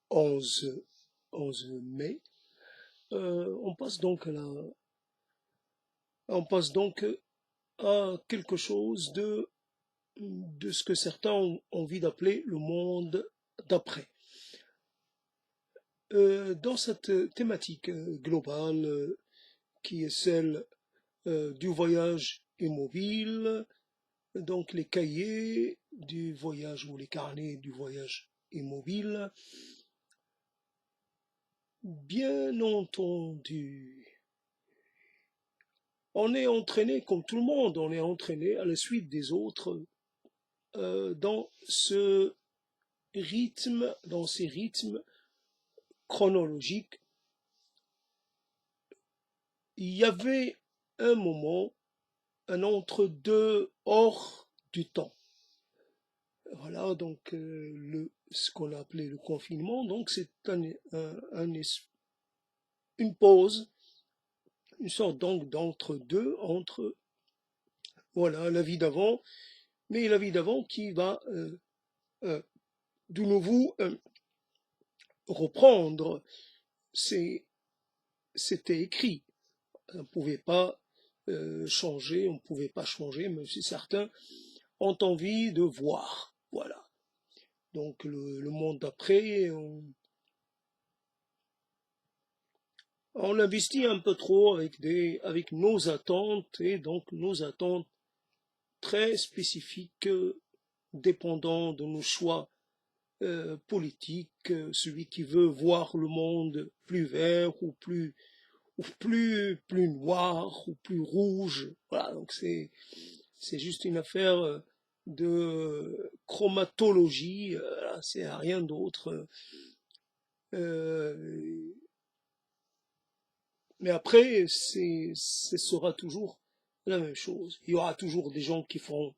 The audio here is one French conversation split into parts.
11, 11 mai. On passe donc on passe donc à quelque chose de ce que certains ont envie d'appeler le monde d'après. Dans cette thématique globale qui est celle du voyage immobile, donc les cahiers du voyage ou les carnets du voyage immobile, bien entendu, on est entraîné comme tout le monde, on est entraîné à la suite des autres dans ce rythme, dans ces rythmes chronologiques. Il y avait un moment, un entre-deux hors du temps. Voilà, donc ce qu'on a appelé le confinement, donc c'est une pause, une sorte donc d'entre-deux, entre voilà la vie d'avant, mais la vie d'avant qui va euh, de nouveau reprendre. C'était écrit, on ne pouvait pas changer, on ne pouvait pas changer, même si certains ont envie de voir. Voilà. Donc le monde d'après, on investit un peu trop avec nos attentes et donc nos attentes très spécifiques, dépendant de nos choix politiques, celui qui veut voir le monde plus vert ou plus noir ou plus rouge. Voilà, donc c'est juste une affaire de chromatologie, c'est rien d'autre. Euh, mais après, ce sera toujours la même chose. Il y aura toujours des gens qui feront,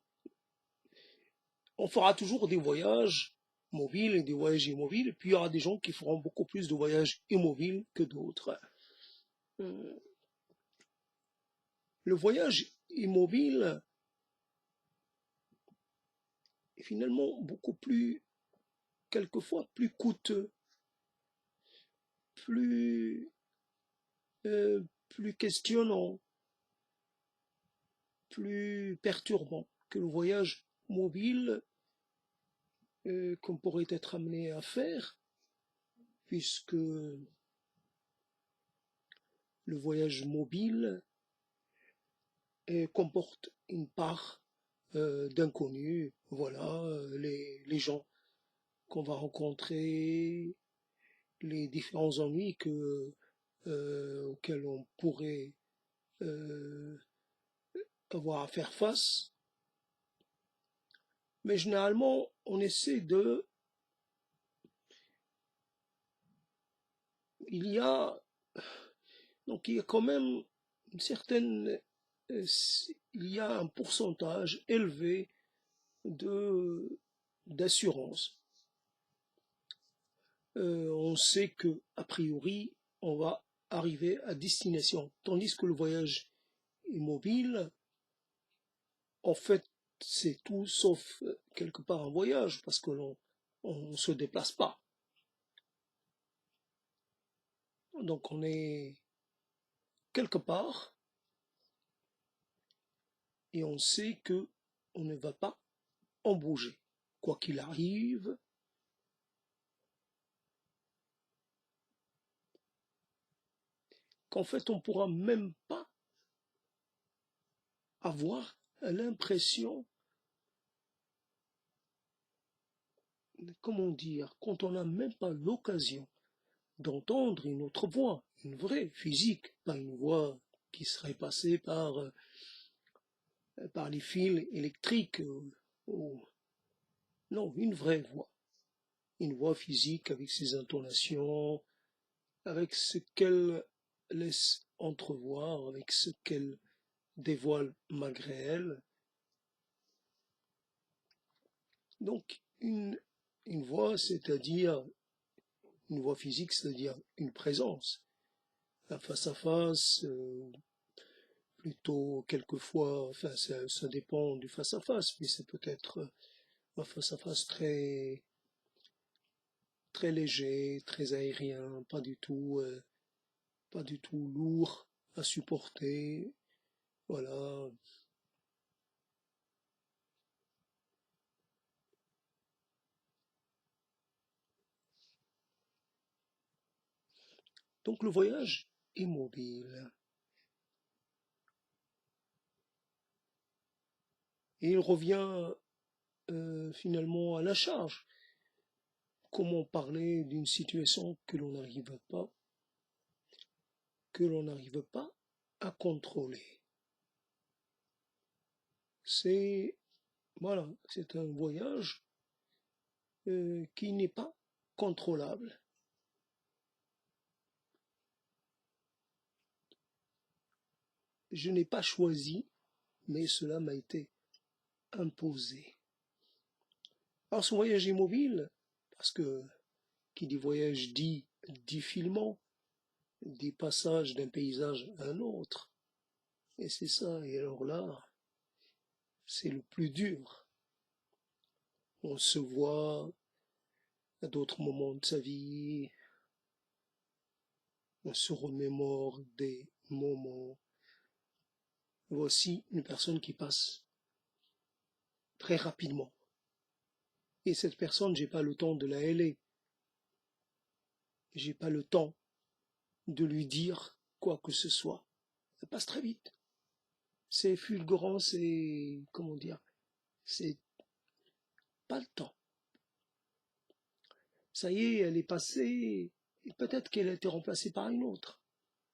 on fera toujours des voyages mobiles et des voyages immobiles, et puis il y aura des gens qui feront beaucoup plus de voyages immobiles que d'autres. Euh, Le voyage immobile est finalement beaucoup plus, quelquefois, plus coûteux, plus, plus questionnant, plus perturbant que le voyage mobile qu'on pourrait être amené à faire, puisque le voyage mobile comporte une part d'inconnu. Voilà, les gens qu'on va rencontrer, les différents ennuis auxquels on pourrait euh, avoir à faire face. Mais généralement, on essaie de... Il y a, donc il y a quand même une certaine... Il y a un pourcentage élevé de d'assurance. On sait que a priori on va arriver à destination, tandis que le voyage immobile, en fait, c'est tout sauf quelque part un voyage parce que on se déplace pas. Donc on est quelque part et on sait que on ne va pas en bouger, quoi qu'il arrive. Qu'en fait on pourra même pas avoir l'impression, comment dire, quand on n'a même pas l'occasion d'entendre une autre voix, une vraie, physique, pas une voix qui serait passée par les fils électriques, ou, non, une voix physique avec ses intonations, avec ce qu'elle laisse entrevoir, avec ce qu'elle dévoile malgré elle. Donc une voix, c'est-à-dire une voix physique, c'est-à-dire une présence. Un face-à-face, plutôt quelquefois, enfin ça dépend du face-à-face, mais c'est peut-être un face-à-face très très léger, très aérien, pas du tout lourd à supporter. Voilà. Donc le voyage est mobile. Et il revient finalement à la charge. Comment parler d'une situation que l'on n'arrive pas à contrôler. C'est voilà, c'est un voyage qui n'est pas contrôlable. Je n'ai pas choisi, mais cela m'a été imposé. Alors ce voyage immobile, parce que qui dit voyage dit défilement, des passages d'un paysage à un autre. Et c'est ça, et alors là, c'est le plus dur. On se voit à d'autres moments de sa vie, on se remémore des moments. Voici une personne qui passe très rapidement. Et cette personne, j'ai pas le temps de la héler. J'ai pas le temps de lui dire quoi que ce soit. Ça passe très vite. C'est fulgurant, c'est, comment dire, c'est pas le temps. Ça y est, elle est passée, et peut-être qu'elle a été remplacée par une autre,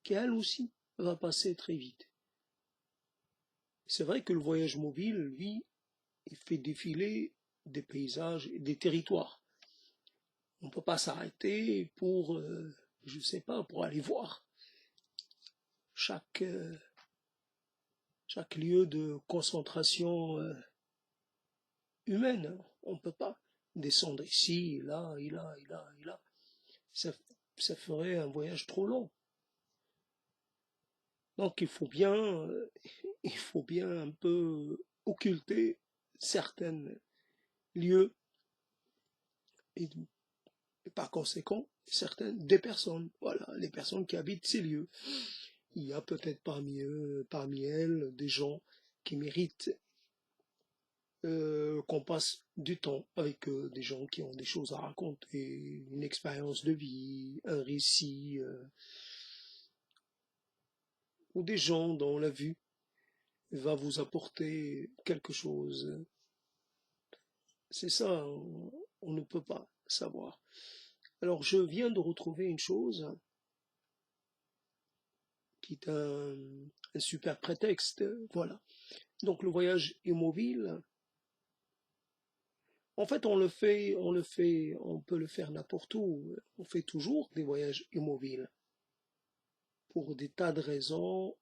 qui elle aussi va passer très vite. C'est vrai que le voyage mobile, lui, il fait défiler des paysages et des territoires. On ne peut pas s'arrêter pour, je sais pas, pour aller voir chaque, chaque lieu de concentration humaine. On ne peut pas descendre ici, là, et là, et là, et là. Ça, ça ferait un voyage trop long. Donc il faut bien un peu occulter certains lieux et, et par conséquent certaines des personnes. Voilà, les personnes qui habitent ces lieux. Il y a peut-être parmi elles, des gens qui méritent qu'on passe du temps avec eux, des gens qui ont des choses à raconter, une expérience de vie, un récit, ou des gens dont la vue va vous apporter quelque chose. C'est ça, on ne peut pas savoir. Alors je viens de retrouver une chose qui est un super prétexte. Voilà. Donc le voyage immobile, en fait on peut le faire n'importe où. On fait toujours des voyages immobiles pour des tas de raisons.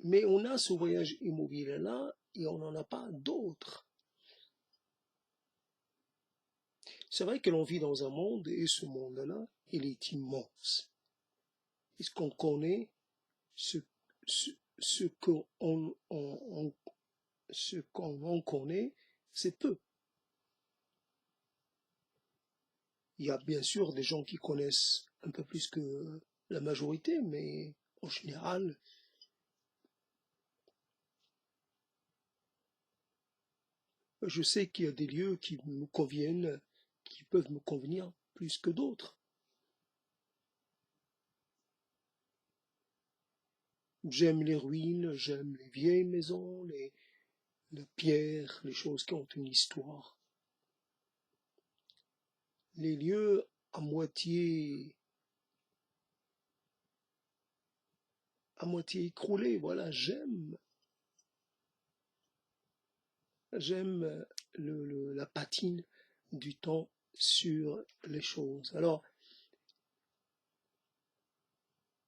Mais on a ce voyage immobile-là et on n'en a pas d'autres. C'est vrai que l'on vit dans un monde et ce monde-là, il est immense. Et ce qu'on connaît, ce, ce, ce qu'on ce qu'on en connaît, c'est peu. Il y a bien sûr des gens qui connaissent un peu plus que la majorité, mais en général, je sais qu'il y a des lieux qui me conviennent, qui peuvent me convenir plus que d'autres. J'aime les ruines, j'aime les vieilles maisons, les pierres, les choses qui ont une histoire. Les lieux à moitié écroulés, voilà, j'aime la patine du temps sur les choses. Alors,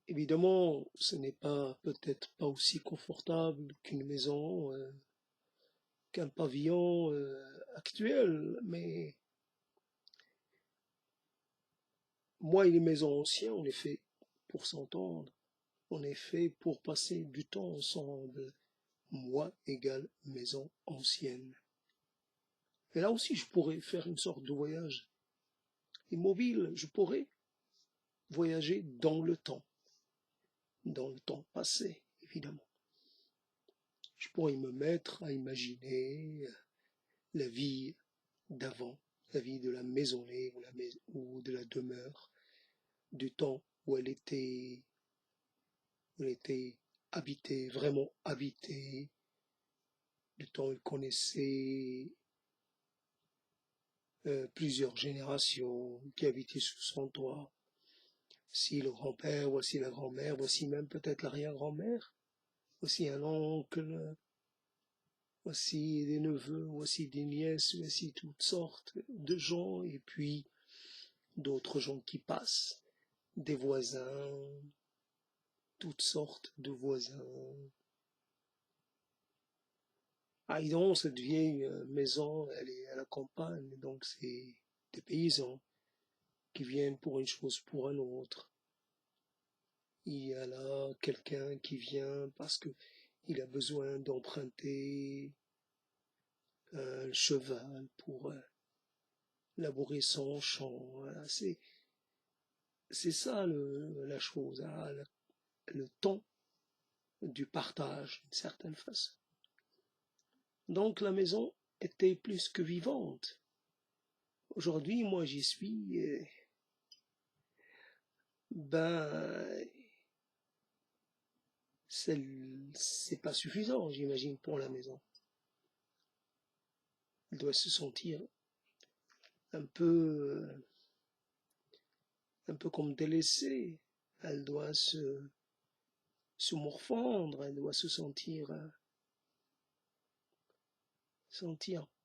évidemment, ce n'est pas peut-être pas aussi confortable qu'une maison, qu'un pavillon actuel, mais moi et les maisons anciennes, on est fait pour s'entendre, on est fait pour passer du temps ensemble. Moi égale maison ancienne. Et là aussi, je pourrais faire une sorte de voyage immobile. Je pourrais voyager dans le temps passé, évidemment. Je pourrais me mettre à imaginer la vie d'avant, la vie de la maisonnée ou de la demeure, du temps où elle était habitée, vraiment habitée, du temps où elle connaissait plusieurs générations qui habitaient sous son toit. Voici le grand-père, voici la grand-mère, voici même peut-être l'arrière-grand-mère, voici un oncle, voici des neveux, voici des nièces, voici toutes sortes de gens, et puis d'autres gens qui passent, des voisins, toutes sortes de voisins. Ah, et donc, cette vieille maison, elle est à la campagne, donc c'est des paysans qui viennent pour une chose, pour un autre. Il y a là quelqu'un qui vient parce que il a besoin d'emprunter un cheval pour labourer son champ. Voilà, c'est ça la chose, hein, le temps du partage, d'une certaine façon. Donc la maison était plus que vivante. Aujourd'hui, moi j'y suis, ben c'est pas suffisant, j'imagine, pour la maison. Elle doit se sentir un peu, un peu comme délaissée. Elle doit se morfondre, elle doit se sentir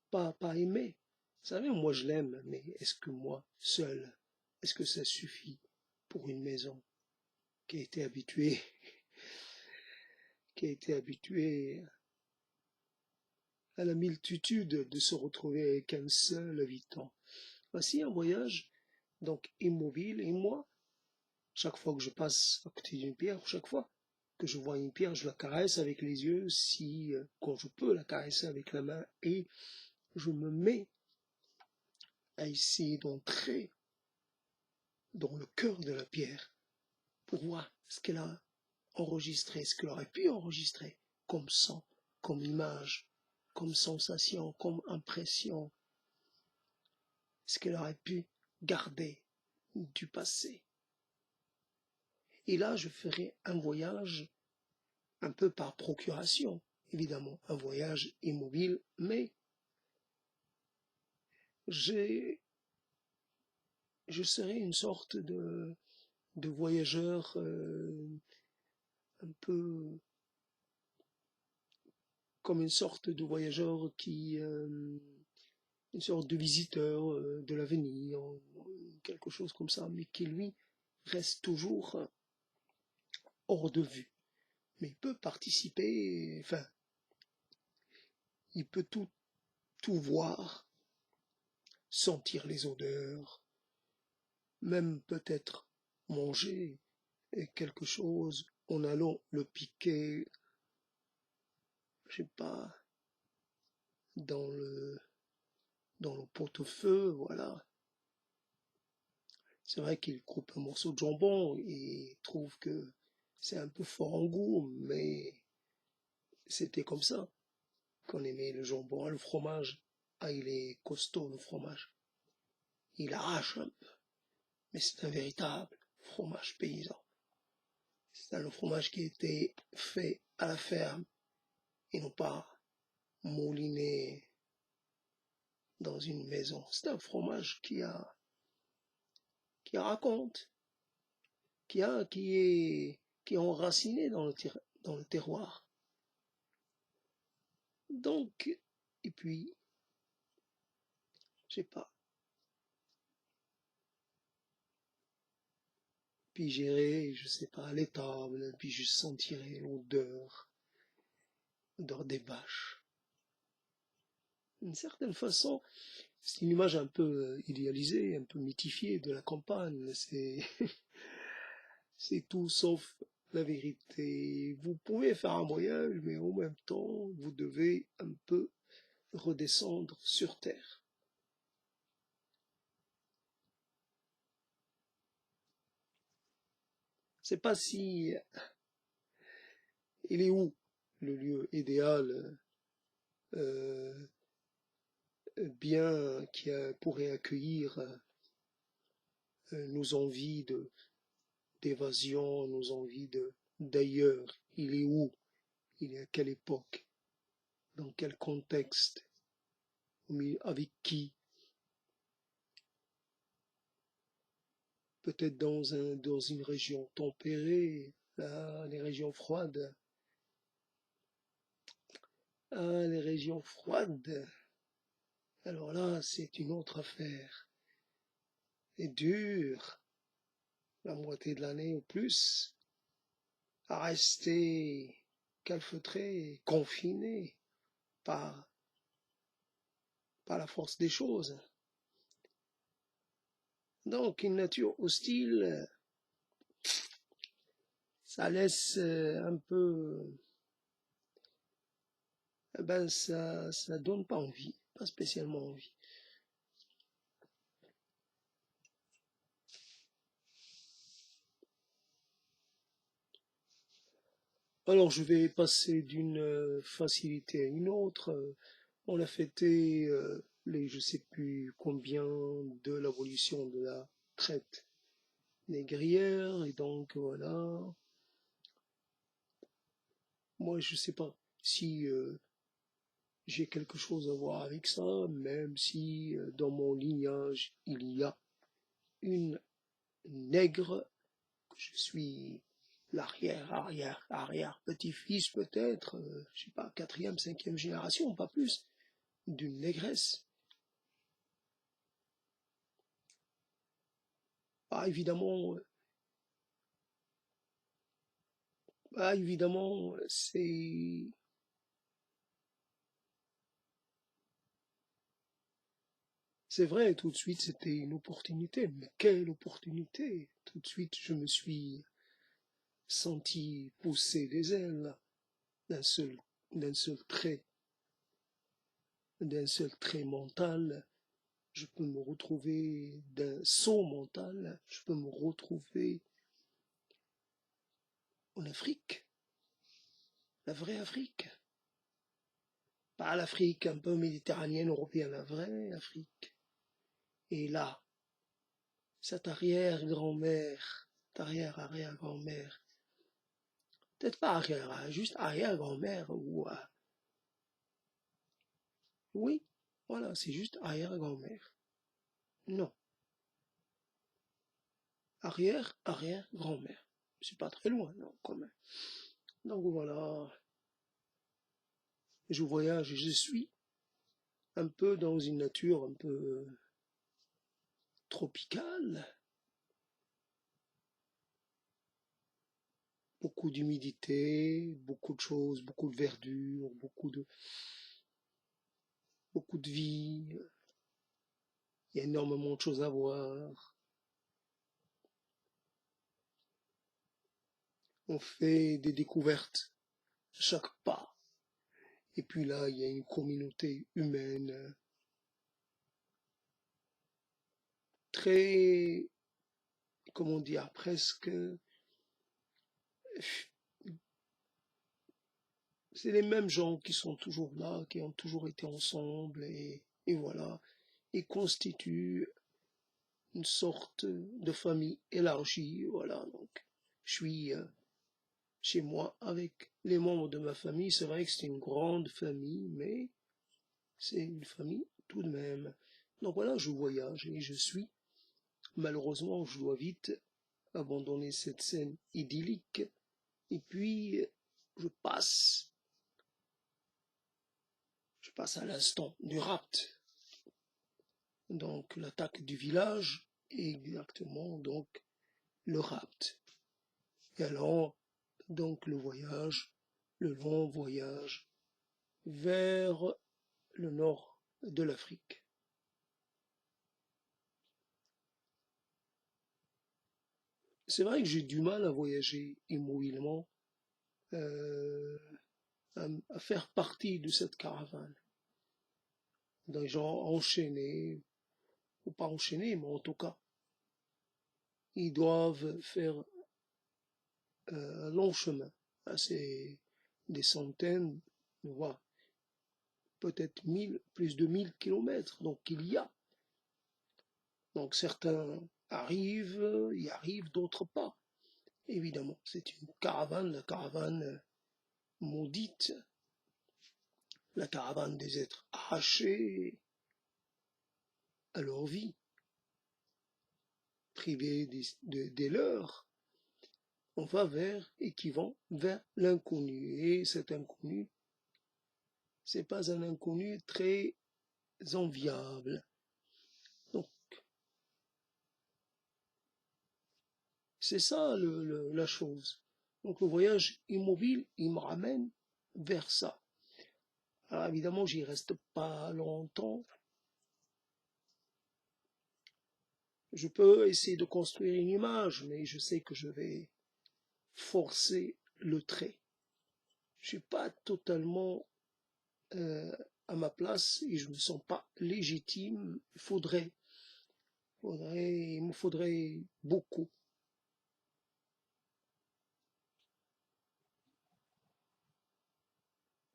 pas aimée. Vous savez, moi je l'aime, mais est-ce que moi, seul, est-ce que ça suffit pour une maison qui a été habituée, qui a été habituée à la multitude de se retrouver avec un seul habitant? Voici un voyage, donc immobile, et moi, chaque fois que je passe à côté d'une pierre, chaque fois que je vois une pierre, je la caresse avec les yeux, si, quand je peux la caresser avec la main, et je me mets à essayer d'entrer dans le cœur de la pierre pour voir ce qu'elle a enregistré, ce qu'elle aurait pu enregistrer comme son, comme image, comme sensation, comme impression, ce qu'elle aurait pu garder du passé. Et là, je ferai un voyage un peu par procuration, évidemment, un voyage immobile, mais je serai une sorte de voyageur un peu comme une sorte de voyageur une sorte de visiteur de l'avenir, quelque chose comme ça, mais qui lui reste toujours hors de vue. Mais il peut participer, enfin, il peut tout voir, sentir les odeurs, même peut-être manger quelque chose en allant le piquer, je sais pas, dans le pot-au-feu, voilà. C'est vrai qu'il coupe un morceau de jambon et trouve que c'est un peu fort en goût, mais c'était comme ça qu'on aimait le jambon. Le fromage, ah, il est costaud le fromage. Il arrache un peu, mais c'est un véritable fromage paysan. C'est un fromage qui a été fait à la ferme et non pas mouliné dans une maison. C'est un fromage qui raconte, qui est enraciné dans le terroir. Donc, et puis, je sais pas, puis j'irai, je sais pas, à l'étable, puis je sentirai l'odeur des vaches. D'une certaine façon, c'est une image un peu idéalisée, un peu mythifiée de la campagne. C'est tout sauf la vérité. Vous pouvez faire un voyage, mais en même temps, vous devez un peu redescendre sur terre. C'est pas si il est où le lieu idéal euh, bien pourrait accueillir nos envies d'évasion, nos envies d'ailleurs. Il est où? Il est à quelle époque? Dans quel contexte? Avec qui? Peut-être dans une région tempérée, là, les régions froides. Ah, les régions froides. Alors là, c'est une autre affaire. Et dur, la moitié de l'année ou plus, à rester calfeutré, confiné par, par la force des choses. Donc, une nature hostile, ça laisse un peu, ben ça donne pas envie, pas spécialement envie. Alors, je vais passer d'une facilité à une autre. On a fêté les je sais plus combien de l'abolition de la traite négrière, et donc voilà. Moi, je sais pas si j'ai quelque chose à voir avec ça, même si dans mon lignage il y a une nègre, que je suis l'arrière petit-fils peut-être, je sais pas, quatrième, cinquième génération, pas plus, d'une négresse. Ah évidemment, c'est vrai, tout de suite c'était une opportunité, mais quelle opportunité! Tout de suite je me suis senti pousser des ailes d'un seul, d'un seul trait, d'un seul trait mental. Je peux me retrouver d'un saut mental, je peux me retrouver en Afrique, la vraie Afrique. Pas l'Afrique un peu méditerranéenne, européenne, la vraie Afrique. Et là, cette arrière-grand-mère, cette arrière-arrière-grand-mère, peut-être pas arrière, hein, juste arrière-grand-mère, ou oui, voilà, c'est juste arrière-grand-mère. Non, arrière-arrière-grand-mère. C'est pas très loin, non, quand même. Donc voilà, je voyage et je suis un peu dans une nature un peu tropicale, beaucoup d'humidité, beaucoup de choses, beaucoup de verdure, beaucoup de vie, il y a énormément de choses à voir. On fait des découvertes à chaque pas. Et puis là, il y a une communauté humaine très, comment dire, presque, c'est les mêmes gens qui sont toujours là, qui ont toujours été ensemble, et voilà, ils constituent une sorte de famille élargie, voilà, donc je suis chez moi avec les membres de ma famille, c'est vrai que c'est une grande famille, mais c'est une famille tout de même. Donc voilà, je voyage et je suis, malheureusement, je dois vite abandonner cette scène idyllique, et puis je je passe à l'instant du rapt, donc l'attaque du village, et exactement donc le rapt. Et alors, donc le voyage, le long voyage vers le nord de l'Afrique. C'est vrai que j'ai du mal à voyager immobilement, euh, à faire partie de cette caravane. des gens enchaînés, ou pas enchaînés, mais en tout cas, ils doivent faire un long chemin. C'est des centaines, voire peut-être 1000, plus de 1000 kilomètres. Donc il y a. Donc certains arrivent, y arrivent, d'autres pas. Évidemment, c'est une caravane, la caravane maudite, la caravane des êtres arrachés à leur vie, privés des leurs. On va vers et qui vont vers l'inconnu. Et cet inconnu, c'est pas un inconnu très enviable. Donc, c'est ça la chose. Donc, le voyage immobile, il me ramène vers ça. Alors, évidemment, j'y reste pas longtemps. Je peux essayer de construire une image, mais je sais que je vais forcer le trait. Je suis pas totalement euh, à ma place et je me sens pas légitime. Il me faudrait beaucoup.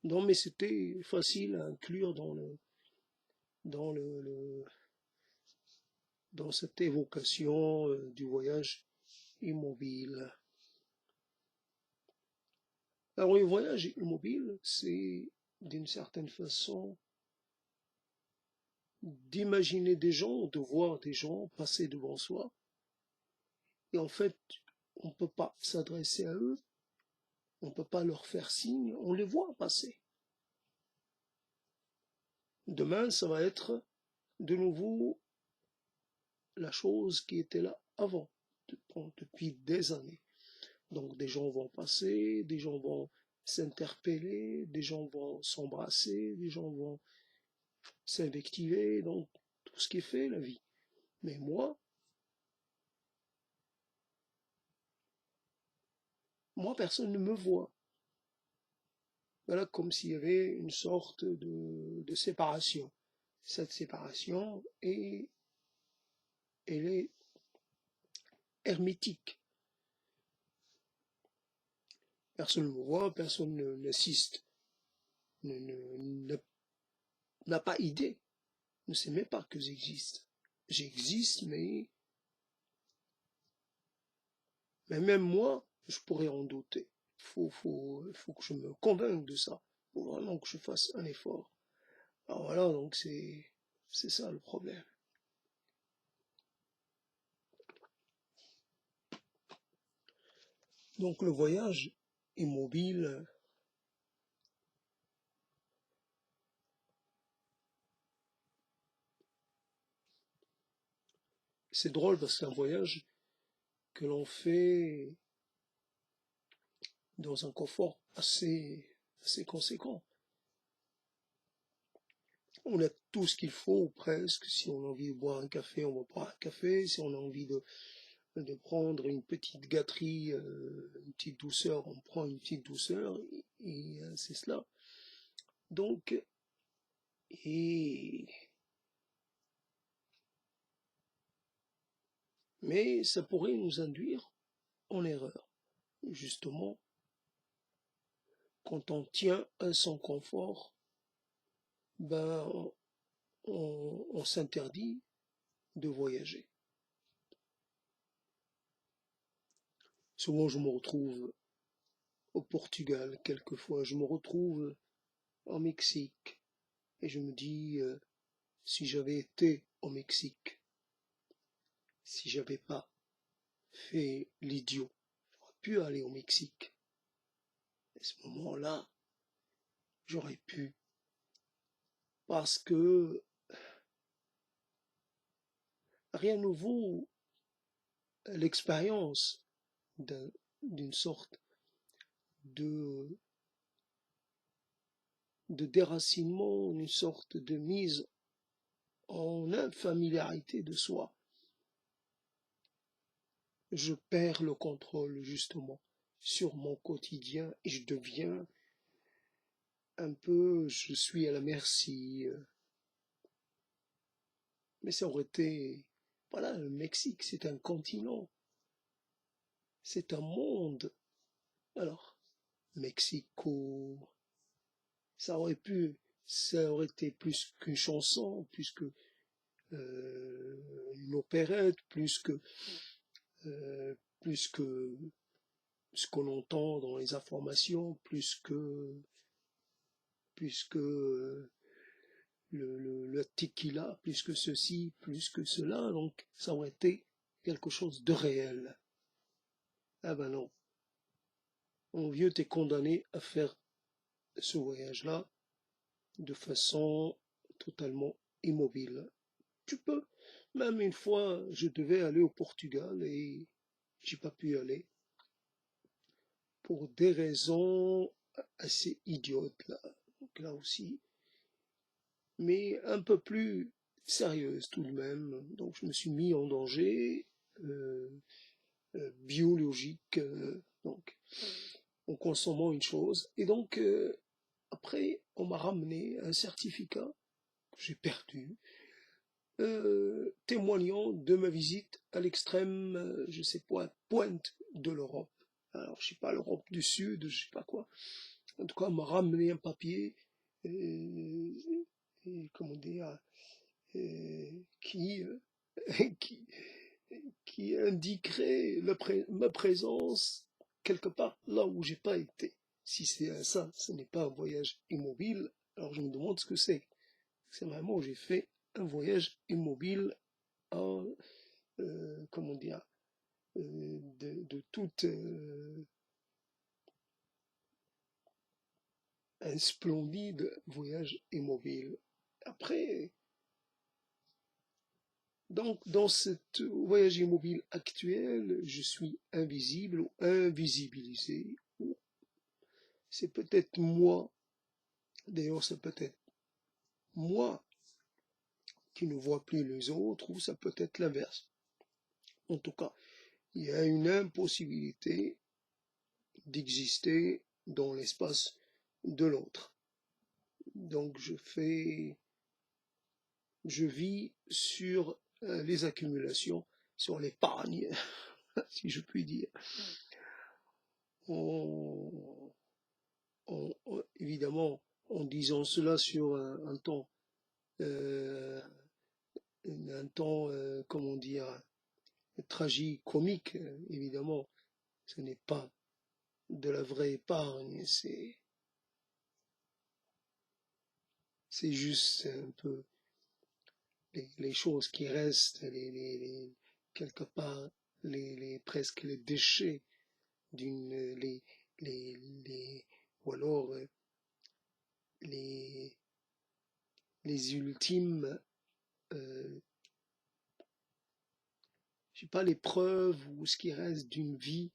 Non, mais c'était facile à inclure dans dans cette évocation du voyage immobile. Alors, le voyage immobile, c'est d'une certaine façon d'imaginer des gens, de voir des gens passer devant soi. Et en fait, on ne peut pas s'adresser à eux, on ne peut pas leur faire signe, on les voit passer. Demain, ça va être de nouveau la chose qui était là avant, depuis des années. Donc des gens vont passer, des gens vont s'interpeller, des gens vont s'embrasser, des gens vont s'invectiver, donc tout ce qui est fait la vie. Mais moi personne ne me voit. Voilà comme s'il y avait une sorte de séparation. Cette séparation elle est hermétique. Personne ne me voit, personne n'assiste, n'a pas idée, ne sait même pas que j'existe. J'existe, mais même moi, je pourrais en douter. Faut que je me convainque de ça. Faut vraiment que je fasse un effort. Alors voilà, donc c'est ça le problème. Donc le voyage immobile, c'est drôle parce que c'est un voyage que l'on fait dans un confort assez conséquent. On a tout ce qu'il faut, ou presque. Si on a envie de boire un café, on va boire un café. Si on a envie de prendre une petite gâterie, une petite douceur, on prend une petite douceur, et c'est cela. Donc, et, mais ça pourrait nous induire en erreur. Justement, quand on tient à son confort, ben, on s'interdit de voyager. Souvent, je me retrouve au Portugal, quelquefois, je me retrouve au Mexique, et je me dis, si j'avais été au Mexique, si j'avais pas fait l'idiot, j'aurais pu aller au Mexique. À ce moment-là, j'aurais pu, parce que rien ne vaut l'expérience d'une sorte de, de déracinement, une sorte de mise en infamiliarité de soi. Je perds le contrôle justement sur mon quotidien et je deviens un peu, je suis à la merci mais ça aurait été, voilà, le Mexique, c'est un continent, c'est un monde. Alors, Mexico, ça aurait pu, ça aurait été plus qu'une chanson, plus que une opérette, euh, plus que ce qu'on entend dans les informations, plus que le tequila, plus que ceci, plus que cela. Donc, ça aurait été quelque chose de réel. Ah ben non, mon vieux, t'es condamné à faire ce voyage-là de façon totalement immobile. Tu peux. Même une fois, je devais aller au Portugal et j'ai pas pu y aller pour des raisons assez idiotes là. Donc là aussi, mais un peu plus sérieuses tout de même. Donc je me suis mis en danger euh, biologique, donc en consommant une chose. Et donc après, on m'a ramené un certificat que j'ai perdu, témoignant de ma visite à l'extrême, je sais pas, pointe de l'Europe. Alors, je sais pas, l'Europe du Sud, je sais pas quoi. En tout cas, on m'a ramené un papier, euh, comment dire, qui, qui, qui indiquerait ma présence quelque part là où j'ai pas été. Si c'est ça, ce n'est pas un voyage immobile, alors je me demande ce que c'est. C'est vraiment, j'ai fait un voyage immobile en, comment dire, de toute un splendide voyage immobile. Après, donc, dans ce voyage immobile actuel, je suis invisible ou invisibilisé. C'est peut-être moi, d'ailleurs, c'est peut-être moi qui ne vois plus les autres, ou ça peut être l'inverse. En tout cas, il y a une impossibilité d'exister dans l'espace de l'autre. Donc je vis sur les accumulations, sur l'épargne, si je puis dire. Évidemment, en disant cela sur un temps, euh, comment dire, tragique-comique, évidemment, ce n'est pas de la vraie épargne, c'est juste un peu les choses qui restent, quelque part, presque les déchets d'une, ou alors les, les ultimes, je sais pas, les preuves ou ce qui reste d'une vie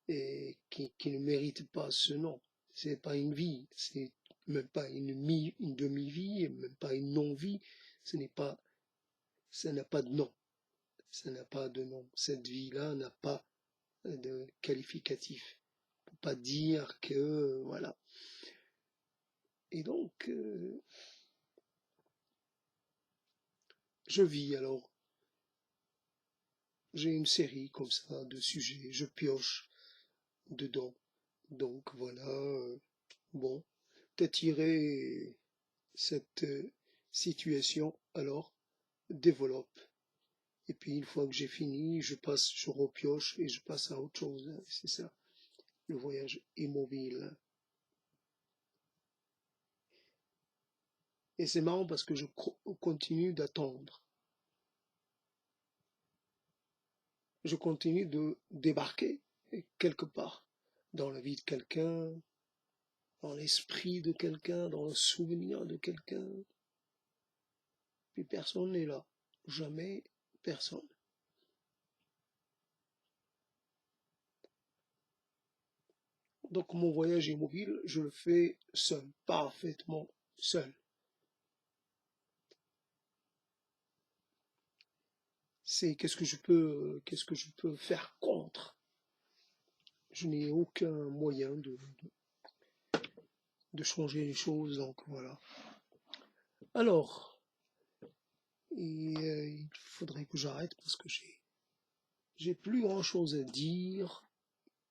et qui ne mérite pas ce nom. C'est pas une vie, c'est même pas une demi-vie, même pas une non-vie. Ce n'est pas, ça n'a pas de nom. Ça n'a pas de nom. Cette vie-là n'a pas de qualificatif. On peut pas dire que, voilà. Et donc, je vis alors. J'ai une série comme ça de sujets, je pioche dedans. Donc voilà, bon, t'as tiré cette situation, alors développe. Et puis une fois que j'ai fini, je repioche et je passe à autre chose. C'est ça, le voyage immobile. Et c'est marrant parce que je continue d'attendre. Je continue de débarquer quelque part dans la vie de quelqu'un, dans l'esprit de quelqu'un, dans le souvenir de quelqu'un. Puis personne n'est là. Jamais personne. Donc mon voyage immobile, je le fais seul, parfaitement seul. C'est qu'est-ce que je peux faire contre? Je n'ai aucun moyen de changer les choses, donc voilà. Alors, Et il faudrait que j'arrête parce que j'ai plus grand chose à dire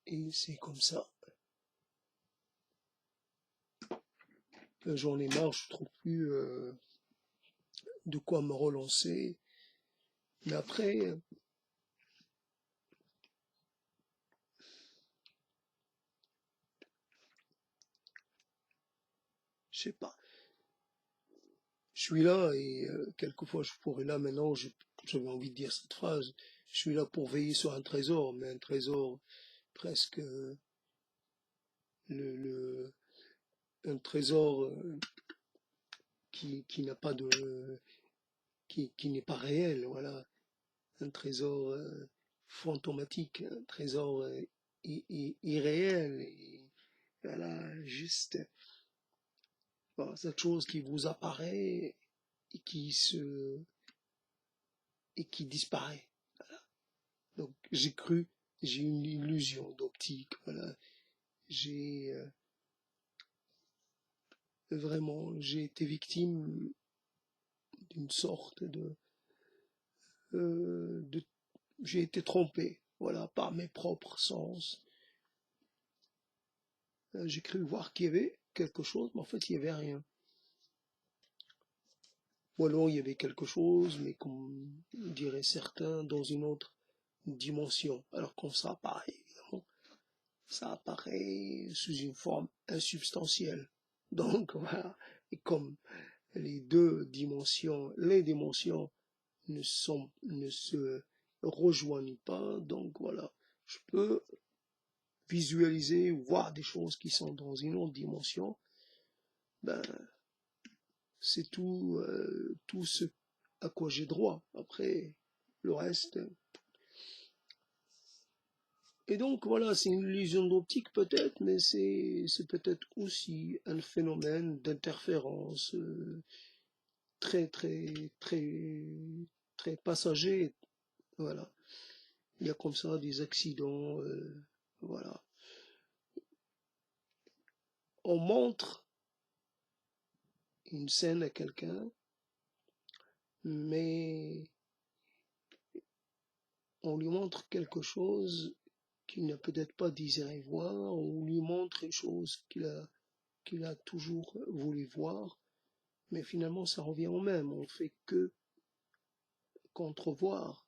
et c'est comme ça. J'en ai marre, je trouve plus de quoi me relancer. Mais après, je sais pas. Je suis là et quelquefois je pourrais là maintenant, j'avais envie de dire cette phrase. Je suis là pour veiller sur un trésor, mais un trésor presque le un trésor qui n'a pas de qui n'est pas réel, voilà, un trésor fantomatique, un trésor irréel, et voilà, juste voilà, cette chose qui vous apparaît et qui disparaît. Donc j'ai cru, j'ai une illusion d'optique, voilà, j'ai vraiment j'ai été victime d'une sorte de j'ai été trompé, voilà, par mes propres sens. J'ai cru voir qu'il y avait quelque chose, mais en fait, il n'y avait rien. Ou alors, il y avait quelque chose, mais comme diraient certains, dans une autre dimension. Alors quand ça apparaît, évidemment, ça apparaît sous une forme insubstantielle. Donc, voilà. Et comme les dimensions ne se rejoignent pas, donc voilà. Je peux visualiser ou voir des choses qui sont dans une autre dimension, ben, c'est tout ce à quoi j'ai droit. Après, le reste. Et donc, voilà, c'est une illusion d'optique peut-être, mais c'est peut-être aussi un phénomène d'interférence très, très, très, très passager. Voilà. Il y a comme ça des accidents. Voilà. On montre une scène à quelqu'un, mais on lui montre quelque chose qu'il n'a peut-être pas désiré voir, on lui montre une chose qu'il a toujours voulu voir, mais finalement ça revient au même, on fait que qu'entrevoir,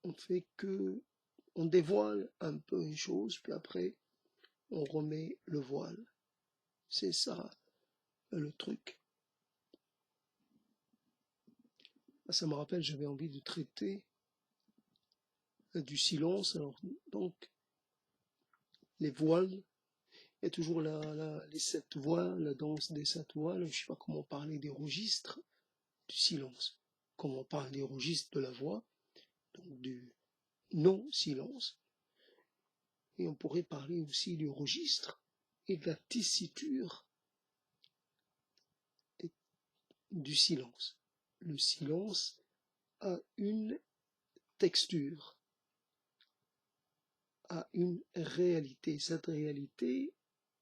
on fait que, on dévoile un peu une chose, puis après on remet le voile. C'est ça le truc. Ça me rappelle, j'avais envie de traiter du silence, alors donc les voiles. Il y a toujours les 7 voix, la danse des 7 voix, je ne sais pas comment parler des registres du silence, comment on parle des registres de la voix, donc du non-silence, et on pourrait parler aussi du registre et de la tessiture du silence. Le silence a une texture, a une réalité. Cette réalité,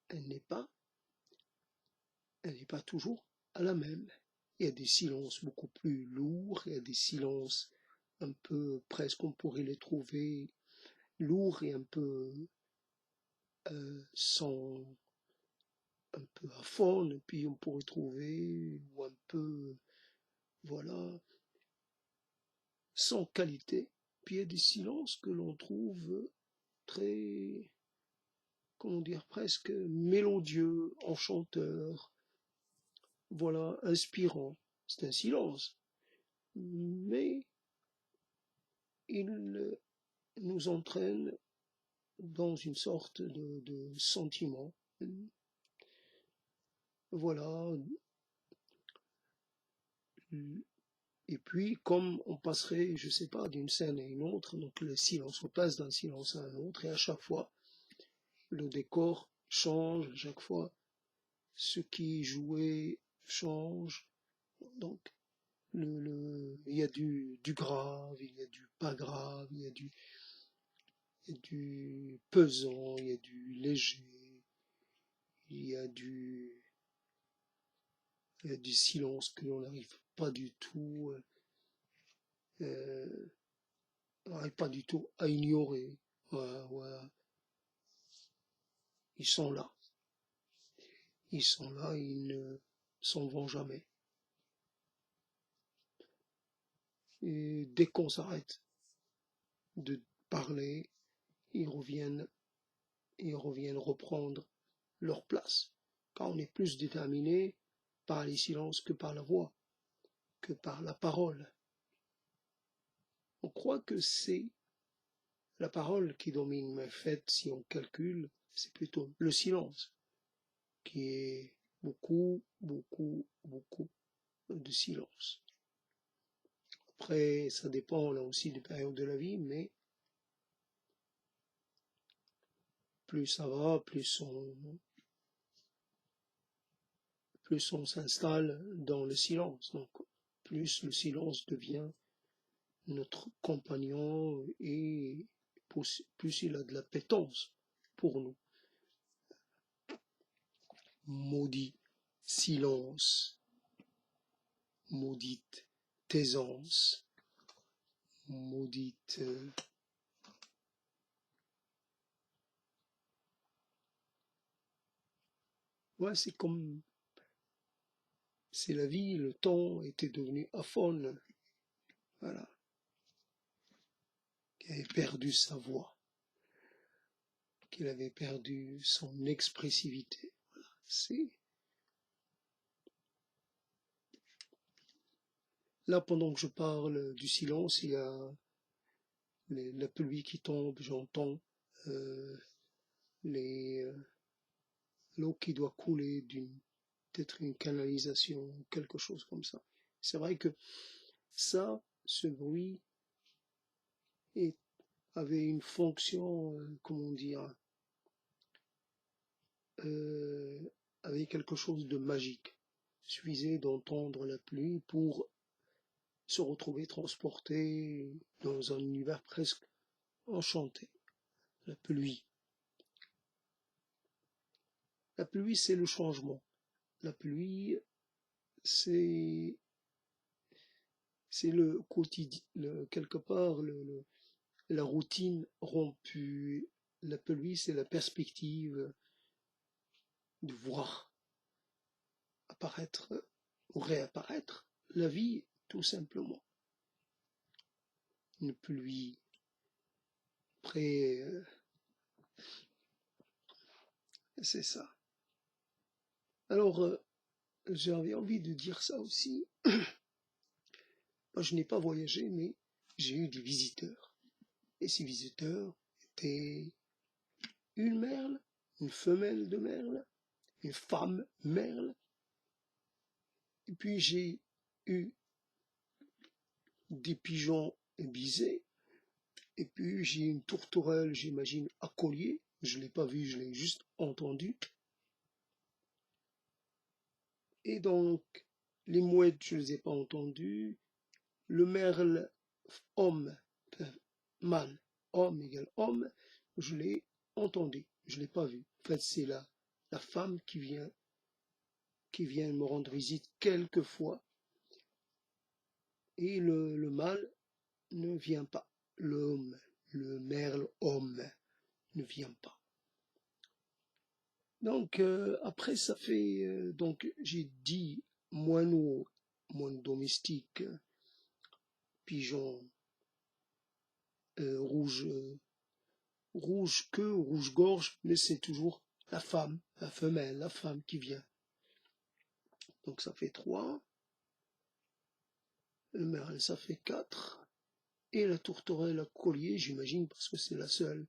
elle n'est pas toujours à la même. Il y a des silences beaucoup plus lourds, il y a des silences un peu, presque on pourrait les trouver lourds et un peu sans, un peu aphone, et puis on pourrait trouver, ou un peu, voilà, sans qualité. Puis il y a des silences que l'on trouve très, comment dire, presque mélodieux, enchanteurs, voilà, inspirants. C'est un silence, mais il nous entraîne dans une sorte de sentiment. Voilà. Et puis, comme on passerait, je sais pas, d'une scène à une autre, donc le silence, on passe d'un silence à un autre, et à chaque fois, le décor change, à chaque fois, ce qui est joué change. Donc, il y a du grave, il y a du pas grave, il y a du pesant, il y a du léger, il y a du du silence que l'on n'arrive pas du tout, euh, à ignorer. Voilà, voilà. Ils sont là. Ils sont là, ils ne s'en vont jamais. Et dès qu'on s'arrête de parler, ils reviennent, ils reviennent reprendre leur place. Car on est plus déterminé par les silences que par la voix, que par la parole. On croit que c'est la parole qui domine, mais en fait, si on calcule, c'est plutôt le silence qui est beaucoup, beaucoup, beaucoup de silence. Après, ça dépend là aussi des périodes de la vie, mais plus ça va, plus on s'installe dans le silence. Donc, plus le silence devient notre compagnon et plus il a de l'appétence pour nous. Maudit silence, maudite taisance, maudite ouais, c'est la vie, le temps était devenu aphone, voilà, qui avait perdu sa voix, qu'il avait perdu son expressivité. Voilà, c'est là pendant que je parle du silence, il y a la pluie qui tombe, j'entends euh, l'eau qui doit couler peut-être une canalisation, quelque chose comme ça. C'est vrai que ça, ce bruit avait une fonction, comment dire, euh, avait quelque chose de magique. Il suffisait d'entendre la pluie pour se retrouver transporté dans un univers presque enchanté. La pluie. La pluie, c'est le changement. La pluie, c'est le quotidien, quelque part la routine rompue. La pluie, c'est la perspective de voir apparaître ou réapparaître la vie, tout simplement. Une pluie après, c'est ça. Alors, j'avais envie de dire ça aussi. Moi, je n'ai pas voyagé, mais j'ai eu des visiteurs. Et ces visiteurs étaient une merle, une femelle de merle, une femme merle. Et puis j'ai eu des pigeons bisés. Et puis j'ai une tourterelle, j'imagine, à collier. Je ne l'ai pas vue, je l'ai juste entendue. Et donc, les mouettes, je ne les ai pas entendues. Le merle homme, mâle, homme égale homme, je l'ai entendu, je ne l'ai pas vu. En fait, c'est la femme qui vient me rendre visite quelquefois, et le mâle ne vient pas. L'homme, le merle homme ne vient pas. Donc après ça fait donc j'ai dit moineau domestique, pigeon rouge rouge gorge, mais c'est toujours la femme, la femelle, la femme qui vient. Donc ça fait 3. Le merle, ça fait 4. Et la tourterelle à collier, j'imagine, parce que c'est la seule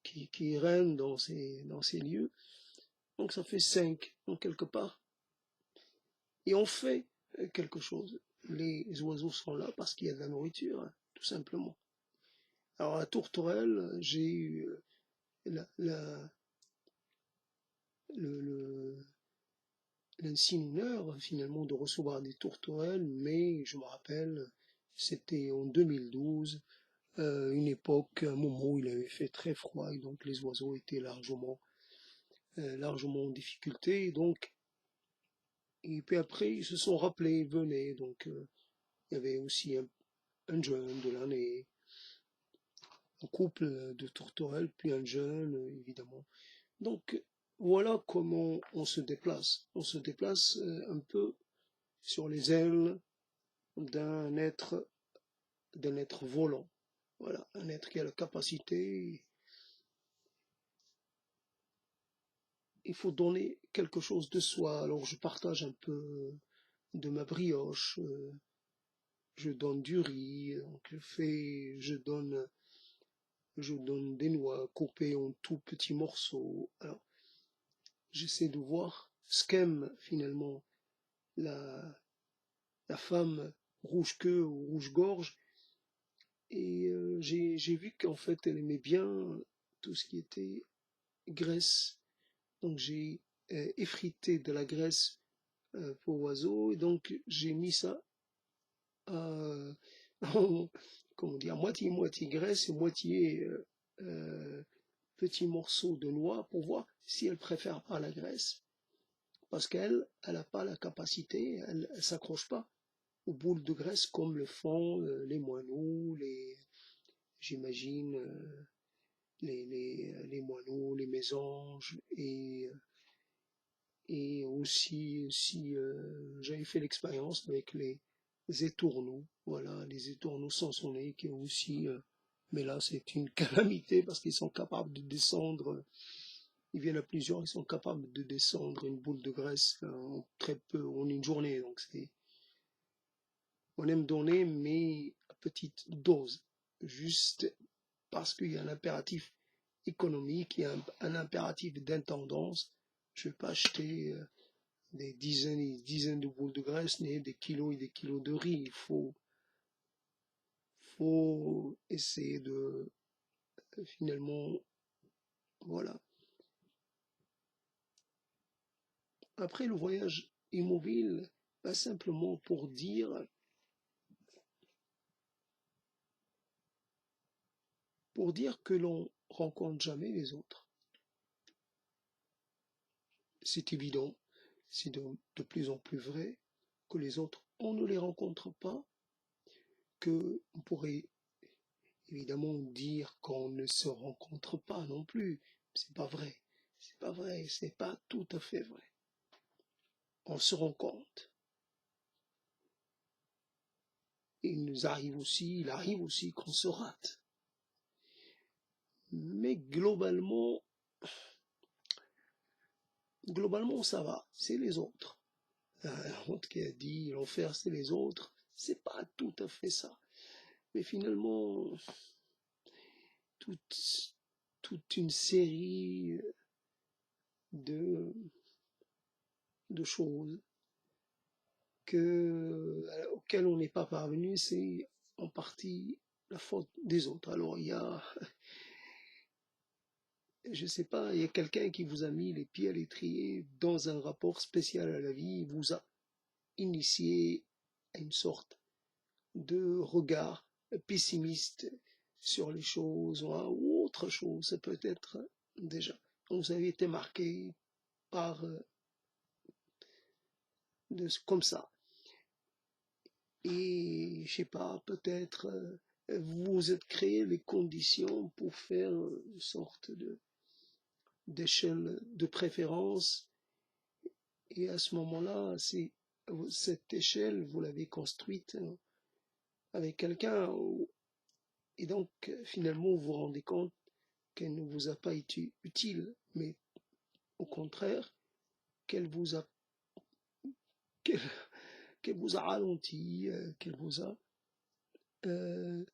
qui règne dans ces lieux. Donc ça fait 5, donc quelque part. Et on fait quelque chose. Les oiseaux sont là parce qu'il y a de la nourriture, hein, tout simplement. Alors la tourterelle, j'ai eu l'insigne honneur finalement de recevoir des tourterelles, mais je me rappelle, c'était en 2012, une époque, un moment où il avait fait très froid et donc les oiseaux étaient largement en difficulté. Donc Et puis après, ils se sont rappelés, ils venaient. Donc, il y avait aussi un jeune de l'année, un couple de tourterelles, puis un jeune, évidemment. Donc, voilà comment on se déplace. On se déplace un peu sur les ailes d'un être, d'un être volant. Voilà, un être qui a la capacité. Il faut donner quelque chose de soi. Alors, je partage un peu de ma brioche. Je donne du riz. Donc je donne des noix coupées en tout petits morceaux. Alors, j'essaie de voir ce qu'aime finalement la, la femme rouge-queue ou rouge-gorge. Et j'ai vu qu'en fait, elle aimait bien tout ce qui était graisse. Donc, j'ai effrité de la graisse pour oiseaux. Et donc, j'ai mis ça à, comment dire, moitié graisse et moitié petit morceau de noix pour voir si elle préfère pas la graisse. Parce elle n'a pas la capacité, elle ne s'accroche pas aux boules de graisse comme le font les moineaux, j'imagine, les moineaux, les mésanges et aussi j'avais fait l'expérience avec les étourneaux, voilà, les étourneaux sansonnés qui ont aussi, mais là c'est une calamité parce qu'ils sont capables de descendre, ils viennent à plusieurs, ils sont capables de descendre une boule de graisse en très peu, en une journée, donc on aime donner, mais à petite dose, juste parce qu'il y a un impératif économique, il y a un impératif d'intendance. Je ne vais pas acheter des dizaines et des dizaines de boules de graisse, ni des kilos et des kilos de riz. Il faut essayer de finalement, voilà. Après le voyage immobile, pas simplement pour dire que l'on rencontre jamais les autres. C'est évident, c'est de plus en plus vrai que les autres, on ne les rencontre pas, que on pourrait évidemment dire qu'on ne se rencontre pas non plus. C'est pas vrai. C'est pas vrai. C'est pas tout à fait vrai. On se rend compte. Il arrive aussi qu'on se rate. Mais globalement, ça va. C'est les autres. L'autre qui a dit l'enfer, c'est les autres. C'est pas tout à fait ça. Mais finalement, toute, toute une série de, de choses auxquelles on n'est pas parvenu, c'est en partie la faute des autres. Alors il y a, je sais pas, il y a quelqu'un qui vous a mis les pieds à l'étrier dans un rapport spécial à la vie, il vous a initié à une sorte de regard pessimiste sur les choses ou autre chose, ça peut être déjà. Vous avez été marqué par comme ça. Et je sais pas, peut-être vous vous êtes créé les conditions pour faire une sorte d'échelle de préférence. Et à ce moment-là, cette échelle, vous l'avez construite avec quelqu'un. Et donc, finalement, vous vous rendez compte qu'elle ne vous a pas été utile, mais au contraire, qu'elle vous a, qu'elle, qu'elle vous a ralenti, qu'elle vous a, euh,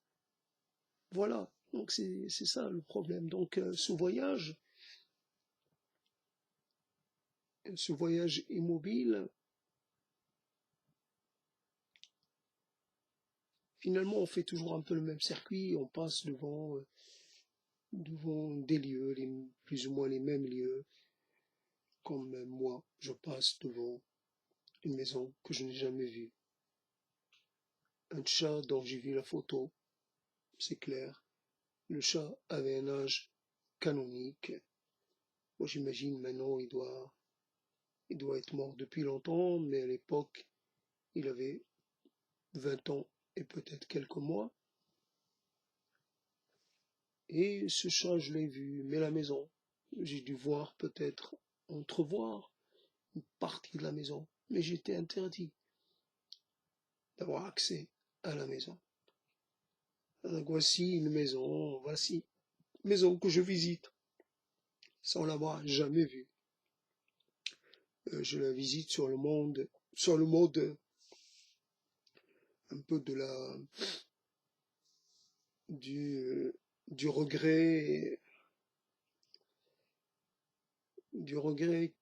voilà. Donc c'est ça le problème. Donc ce voyage immobile, finalement on fait toujours un peu le même circuit, on passe devant des lieux, plus ou moins les mêmes lieux, comme moi je passe devant une maison que je n'ai jamais vue, un chat dont j'ai vu la photo, c'est clair. Le chat avait un âge canonique. Moi j'imagine maintenant Il doit être mort depuis longtemps, mais à l'époque, il avait 20 ans et peut-être quelques mois. Et ce chat, je l'ai vu, mais la maison, j'ai dû voir peut-être, entrevoir une partie de la maison, mais j'étais interdit d'avoir accès à la maison. Donc voici une maison que je visite sans l'avoir jamais vue. Je la visite sur le mode un peu du, du regret, du regret,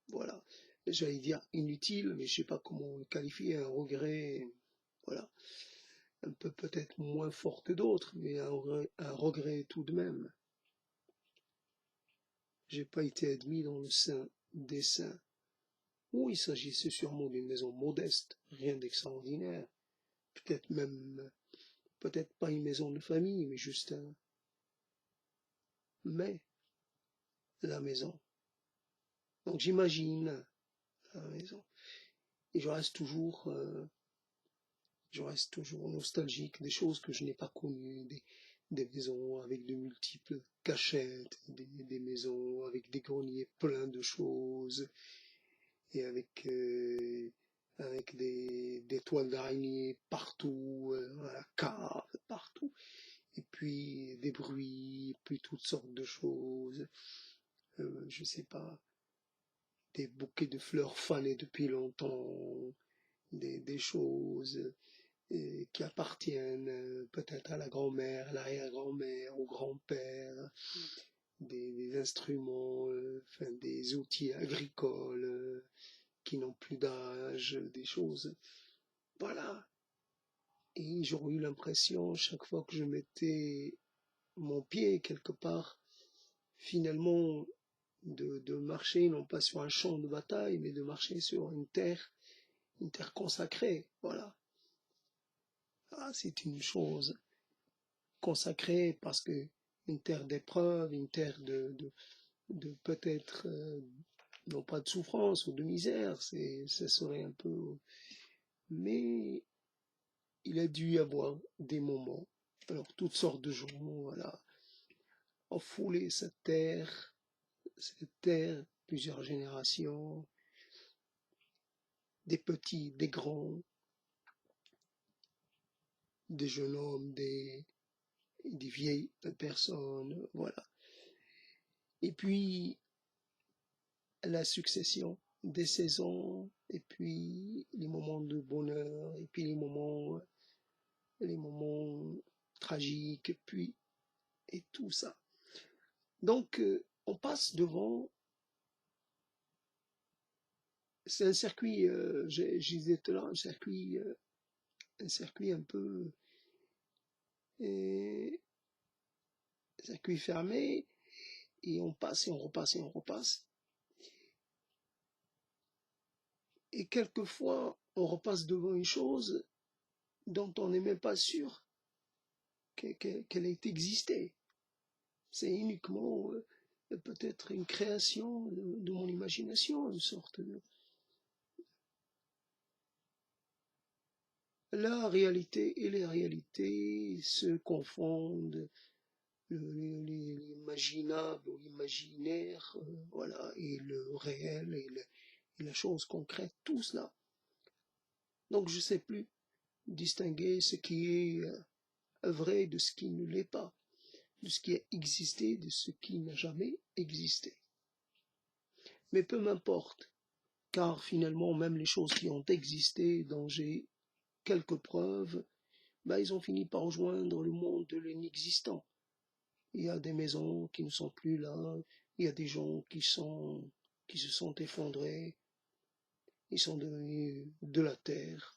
voilà. J'allais dire inutile, mais je sais pas comment le qualifier, un regret, voilà, un peu peut-être moins fort que d'autres, mais un regret tout de même. J'ai pas été admis dans le sein des saints. Ou il s'agissait sûrement d'une maison modeste, rien d'extraordinaire. Peut-être même, peut-être pas une maison de famille, mais juste mais la maison. Donc j'imagine la maison. Et je reste toujours nostalgique des choses que je n'ai pas connues, des maisons avec de multiples cachettes, des maisons avec des greniers pleins de choses, et avec des toiles d'araignée partout, à la cave, partout, et puis des bruits, puis toutes sortes de choses, je sais pas, des bouquets de fleurs fanées depuis longtemps, des choses qui appartiennent peut-être à la grand-mère, à l'arrière-grand-mère, au grand-père, des instruments, enfin des outils agricoles qui n'ont plus d'âge, des choses. Voilà. Et j'aurais eu l'impression, chaque fois que je mettais mon pied quelque part, finalement, de marcher non pas sur un champ de bataille, mais de marcher sur une terre consacrée. Voilà. Ah, c'est une chose consacrée parce que une terre d'épreuve, une terre de peut-être, non pas de souffrance ou de misère, ça serait un peu, mais il a dû y avoir des moments, alors toutes sortes de gens, voilà, ont foulé cette terre, plusieurs générations, des petits, des grands, des jeunes hommes, des vieilles personnes, voilà. Et puis, la succession des saisons, et puis les moments de bonheur, et puis les moments tragiques, et puis, et tout ça. Donc, on passe devant, c'est un circuit, je disais tout à l'heure, un circuit un peu, un circuit fermé, et on passe, et on repasse, et on repasse. Et quelquefois, on repasse devant une chose dont on n'est même pas sûr qu'elle ait existé. C'est uniquement peut-être une création de mon imagination, une sorte de... La réalité et les réalités se confondent, l'imaginable ou l'imaginaire, voilà, et le réel et la chose concrète, tout cela. Donc je ne sais plus distinguer ce qui est vrai de ce qui ne l'est pas, de ce qui a existé, de ce qui n'a jamais existé. Mais peu m'importe, car finalement même les choses qui ont existé, dont j'ai quelques preuves, ben, ils ont fini par rejoindre le monde de l'inexistant. Il y a des maisons qui ne sont plus là, il y a des gens qui se sont effondrés, ils sont devenus de la terre,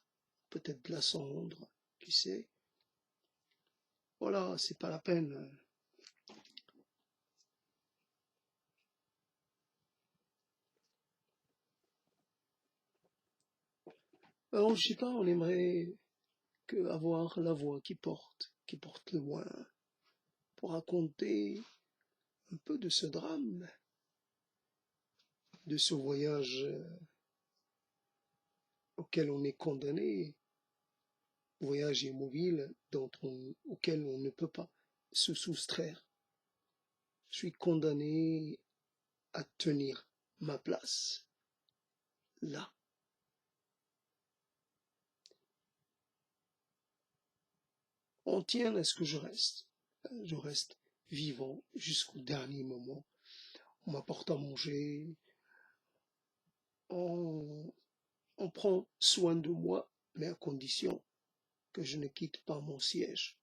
peut-être de la cendre, qui sait. Voilà, c'est pas la peine. Alors, je sais pas, on aimerait avoir la voix qui porte loin, pour raconter un peu de ce drame de ce voyage auquel on est condamné, voyage immobile auquel on ne peut pas se soustraire. Je suis condamné à tenir ma place là. On tient à ce que je reste. Je reste vivant jusqu'au dernier moment. On m'apporte à manger. On prend soin de moi, mais à condition que je ne quitte pas mon siège.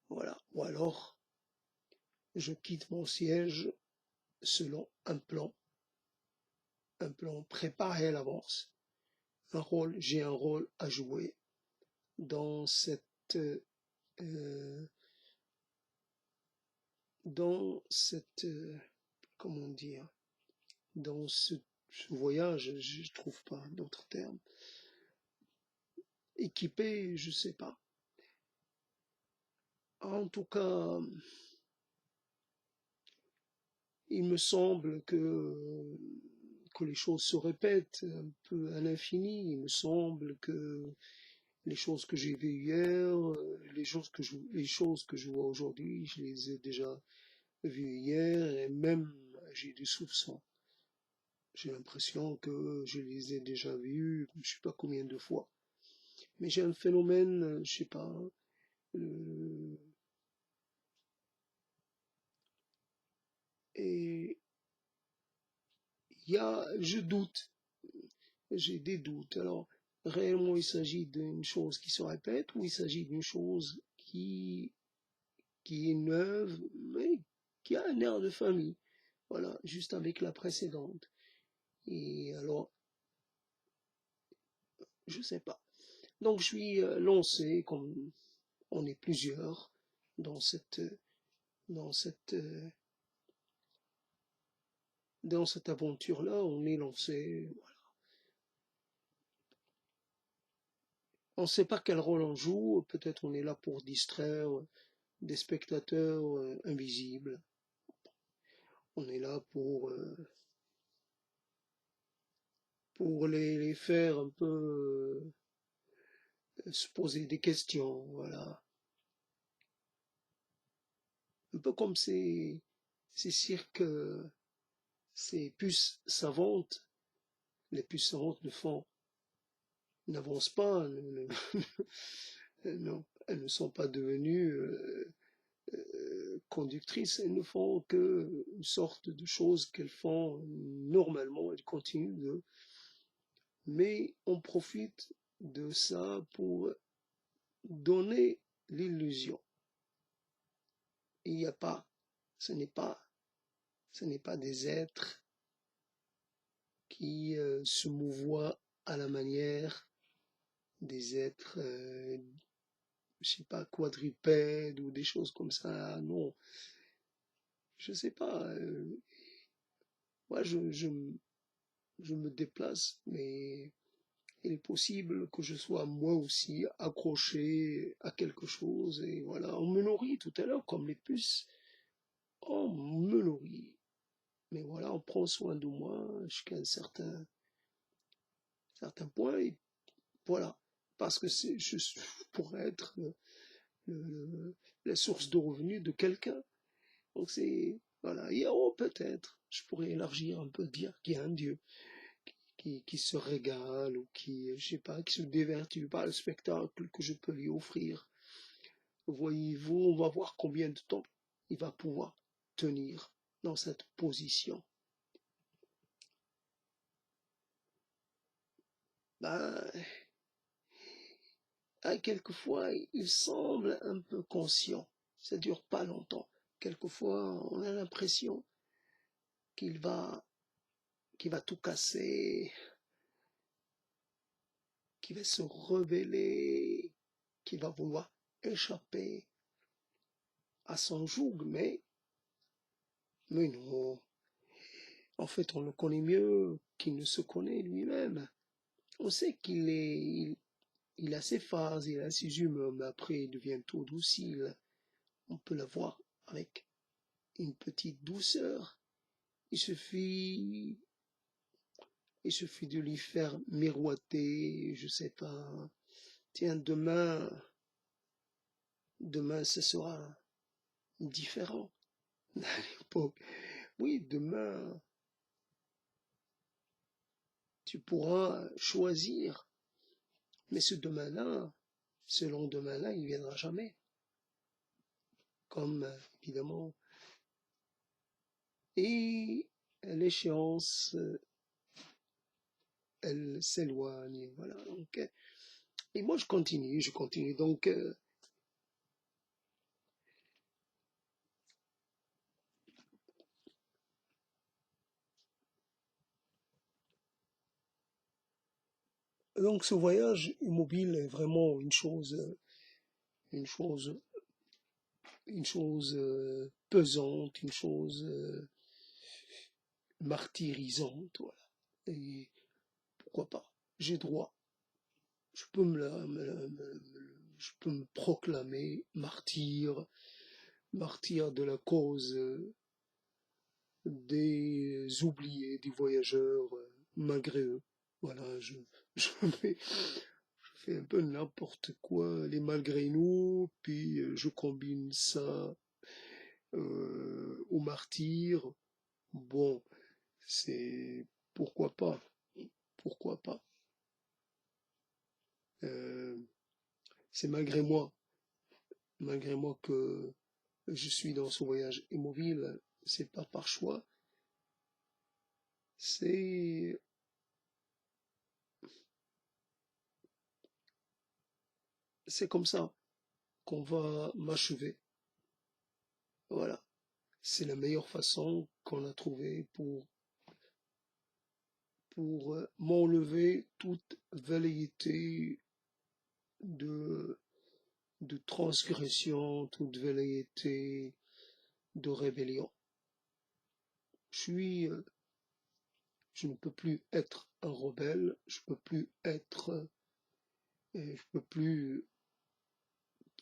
Voilà. Ou alors, je quitte mon siège selon un plan préparé à l'avance. J'ai un rôle à jouer dans comment dire, dans ce voyage, je trouve pas d'autre terme. Équipé, je sais pas. En tout cas, il me semble que les choses se répètent un peu à l'infini. Il me semble que les choses que j'ai vues hier, les choses que je vois aujourd'hui, je les ai déjà vues hier, et même j'ai des soupçons. J'ai l'impression que je les ai déjà vues, je sais pas combien de fois. Mais j'ai un phénomène, je sais pas, et je doute, j'ai des doutes. Alors, réellement, il s'agit d'une chose qui se répète ou il s'agit d'une chose qui est neuve, mais qui a un air de famille. Voilà, juste avec la précédente. Et alors, je sais pas. Donc, je suis lancé, comme on est plusieurs dans dans cette, dans cette aventure-là, on est lancé. Voilà. On ne sait pas quel rôle on joue. Peut-être on est là pour distraire des spectateurs invisibles. On est là pour les faire un peu se poser des questions, voilà. Un peu comme ces cirques, ces puces savantes. Les puces savantes n'avancent pas, non, elles ne sont pas devenues conductrices, elles ne font que une sorte de choses qu'elles font normalement, elles continuent de, mais on profite de ça pour donner l'illusion. Il n'y a pas, ce n'est pas des êtres qui se mouvoient à la manière des êtres, je sais pas, quadrupèdes ou des choses comme ça. Non, je sais pas. Moi, je me déplace, mais il est possible que je sois moi aussi accroché à quelque chose. Et voilà, on me nourrit tout à l'heure comme les puces. On me nourrit. Mais voilà, on prend soin de moi jusqu'à un certain point. Et voilà, parce que je pourrais être la source de revenus de quelqu'un. Donc c'est, voilà, et peut-être, je pourrais élargir un peu, dire qu'il y a un Dieu qui se régale ou qui, je sais pas, qui se dévertit par le spectacle que je peux lui offrir. Voyez-vous, on va voir combien de temps il va pouvoir tenir dans cette position. Ben, quelquefois, il semble un peu conscient. Ça dure pas longtemps. Quelquefois, on a l'impression qu'il va, tout casser, qu'il va se rebeller, qu'il va vouloir échapper à son joug, mais non. En fait, on le connaît mieux qu'il ne se connaît lui-même. On sait il a ses phases, il a ses humeurs, mais après il devient tout docile. On peut le voir avec une petite douceur. il suffit, il suffit de lui faire miroiter, je sais pas, tiens, demain ce sera différent. À l'époque, oui, demain, tu pourras choisir, mais ce lendemain-là, il viendra jamais. Comme, évidemment, et l'échéance, elle s'éloigne, voilà. Donc, et moi, je continue. Donc, ce voyage immobile est vraiment une chose, une chose pesante, une chose martyrisante, voilà. Et pourquoi pas? J'ai droit. Je peux je peux me proclamer martyr de la cause des oubliés, des voyageurs, malgré eux. Voilà, je fais, je fais un peu n'importe quoi, les malgré nous, puis je combine ça au martyr. Bon, c'est pourquoi pas. Euh, c'est malgré moi que je suis dans ce voyage immobile. C'est pas par choix, c'est c'est comme ça qu'on va m'achever. Voilà. C'est la meilleure façon qu'on a trouvée pour m'enlever toute velléité de, de transgression, toute velléité de rébellion. Je suis, je ne peux plus être un rebelle, je peux plus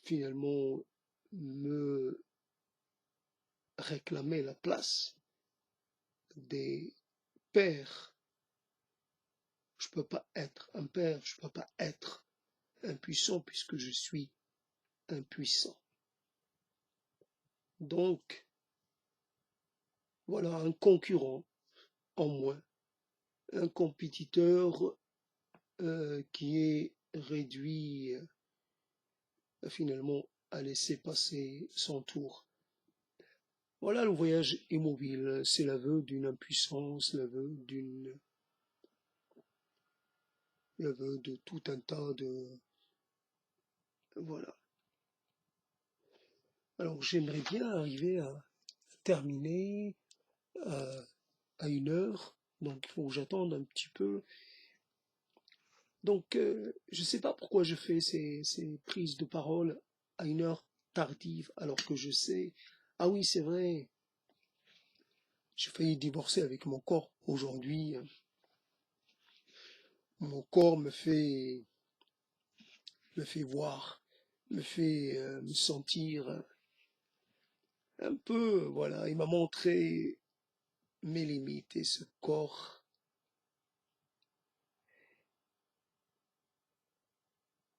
finalement me réclamer la place des pères. Je peux pas être un père, je peux pas être impuissant puisque je suis impuissant. Donc, voilà un concurrent en moins, un compétiteur qui est réduit finalement à laisser passer son tour. Voilà le voyage immobile, c'est l'aveu d'une impuissance, l'aveu de tout un tas de... Voilà. Alors j'aimerais bien arriver à terminer à 1 heure, donc il faut que j'attende un petit peu. Donc je ne sais pas pourquoi je fais ces prises de parole à 1 heure tardive, alors que je sais, ah oui c'est vrai, j'ai failli divorcer avec mon corps. Aujourd'hui, mon corps me fait voir, me fait me sentir un peu, voilà, il m'a montré mes limites et ce corps.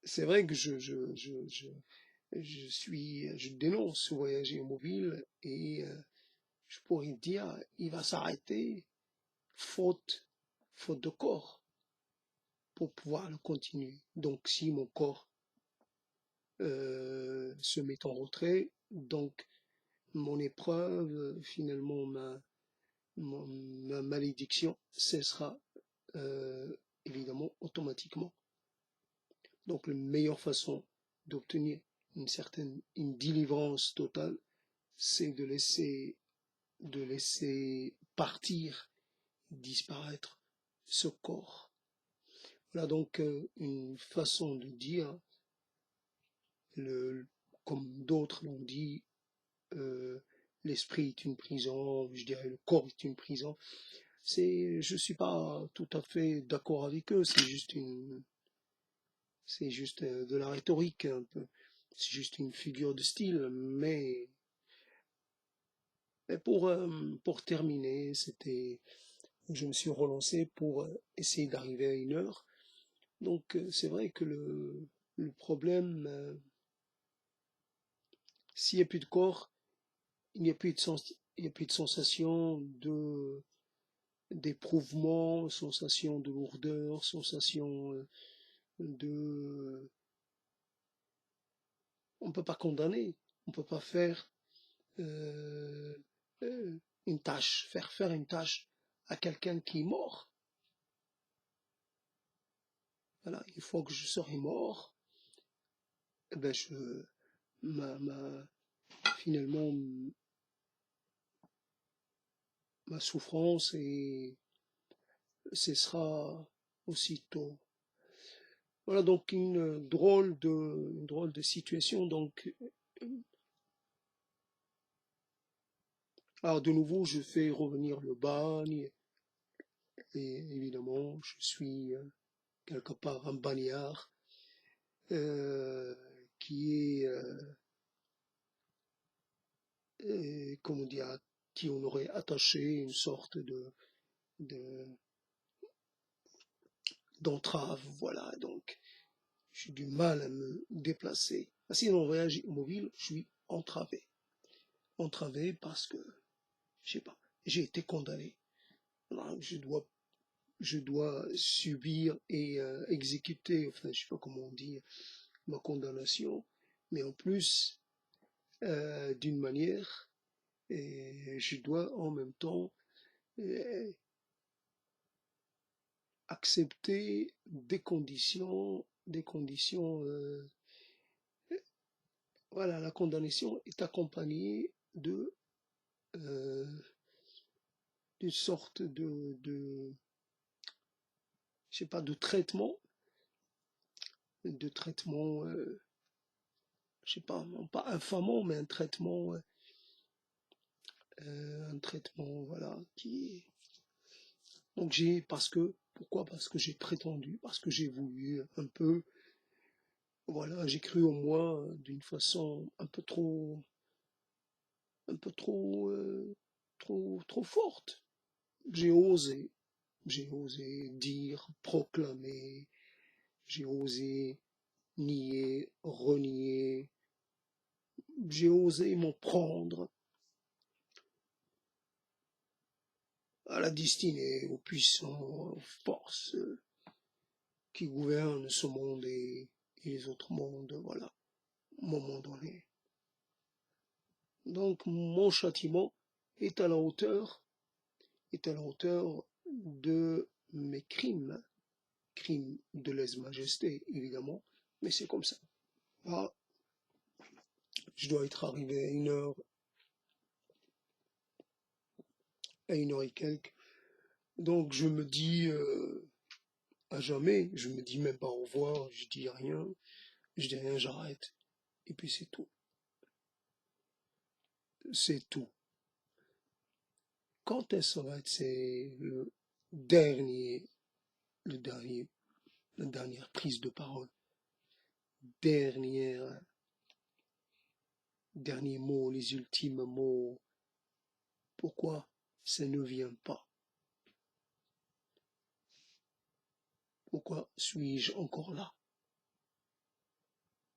C'est vrai que je dénonce ce voyage immobile et je pourrais dire, il va s'arrêter faute, faute de corps pour pouvoir le continuer. Donc si mon corps se met en retrait, donc mon épreuve, finalement ma malédiction cessera évidemment automatiquement. Donc la meilleure façon d'obtenir une délivrance totale, c'est de laisser partir, disparaître ce corps. Voilà donc une façon de dire, le, comme d'autres l'ont dit, euh, l'esprit est une prison, je dirais le corps est une prison. Je suis pas tout à fait d'accord avec eux, c'est juste de la rhétorique un peu, c'est juste une figure de style, mais Et pour terminer, je me suis relancé pour essayer d'arriver à 1 heure. Donc c'est vrai que le problème, s'il n'y a plus de corps, il n'y a plus de sensation d'éprouvement, sensation de lourdeur, sensation de... On ne peut pas condamner, on ne peut pas faire euh, une tâche, faire une tâche à quelqu'un qui est mort. Voilà, une fois que je serai mort, eh ben ma, finalement, ma souffrance cessera aussitôt. Voilà donc une drôle de situation. Donc, alors de nouveau, je fais revenir le bagne et évidemment, je suis quelque part un bagnard euh, qui est, comment dire, qui on aurait attaché une sorte de d'entrave. Voilà, donc j'ai du mal à me déplacer. Assis dans le voyage immobile, je suis entravé. Entravé parce que, je sais pas, j'ai été condamné. Alors, je dois subir et exécuter, enfin, je sais pas comment on dit, ma condamnation, mais en plus, d'une manière, et je dois en même temps euh, accepter des conditions, voilà, la condamnation est accompagnée euh, d'une sorte je sais pas, de traitement, je sais pas, non pas infamant, mais un traitement, voilà, donc pourquoi? Parce que j'ai prétendu, parce que j'ai voulu un peu, voilà, j'ai cru en moi d'une façon un peu trop forte. J'ai osé, j'ai osé dire, proclamer, j'ai osé nier, renier, j'ai osé m'en prendre à la destinée, aux puissants, aux forces qui gouvernent ce monde et les autres mondes, voilà, à un moment donné. Donc mon châtiment est à la hauteur, est à la hauteur de mes crimes, crimes de lèse-majesté évidemment, mais c'est comme ça. Ah, je dois être arrivé à 1 heure et quelques, donc je me dis à jamais, je me dis même pas au revoir, je dis rien, j'arrête, et puis c'est tout. Quand est-ce que ça va être, c'est dernier, le dernier, la dernière prise de parole, dernière, dernier mot, les ultimes mots. Pourquoi ça ne vient pas? Pourquoi suis-je encore là?